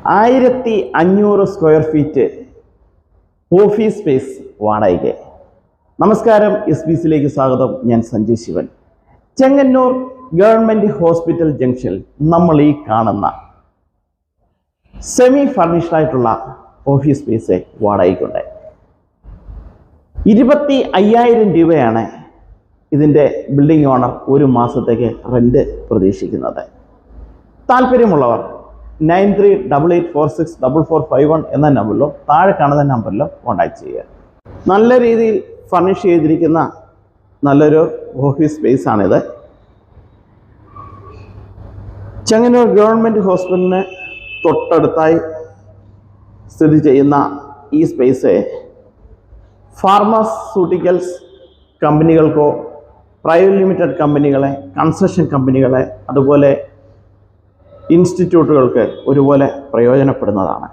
1500 square feet office space വാടകയ്ക്ക്. നമസ്കാരം, SBCയിലേക്ക് സ്വാഗതം. ഞാൻ സഞ്ജയ് ശിവൻ. ചെങ്ങന്നൂർ ഗവൺമെൻറ് ഹോസ്പിറ്റൽ ജംഗ്ഷനിൽ നമ്മൾ ഈ കാണുന്ന സെമി ഫർണിഷ്ഡ് ആയിട്ടുള്ള ഓഫീസ് സ്പേസ് വാടകയ്ക്കുണ്ട്. 25,000 രൂപയാണ് ഇതിൻ്റെ ബിൽഡിംഗ് ഓണർ ഒരു മാസത്തേക്ക് റെൻറ്റ് പ്രതീക്ഷിക്കുന്നത്. താല്പര്യമുള്ളവർ 9388464451 എന്ന നമ്പറിലോ താഴെ കാണുന്ന നമ്പറിലോ കോൺടാക്ട് ചെയ്യുക. നല്ല രീതിയിൽ ഫർണിഷ് ചെയ്തിരിക്കുന്ന നല്ലൊരു ഓഫീസ് സ്പേസ് ആണിത്. ചെങ്ങന്നൂർ ഗവൺമെൻറ് ഹോസ്പിറ്റലിന് തൊട്ടടുത്തായി സ്ഥിതി ചെയ്യുന്ന ഈ സ്പേസ് ഫാർമസ്യൂട്ടിക്കൽസ് കമ്പനികൾക്കോ പ്രൈവറ്റ് ലിമിറ്റഡ് കമ്പനികളെ, കൺസ്ട്രക്ഷൻ കമ്പനികളെ, അതുപോലെ ഇൻസ്റ്റിറ്റ്യൂട്ടുകൾക്ക് ഒരുപോലെ പ്രയോജനപ്പെടുന്നതാണ്.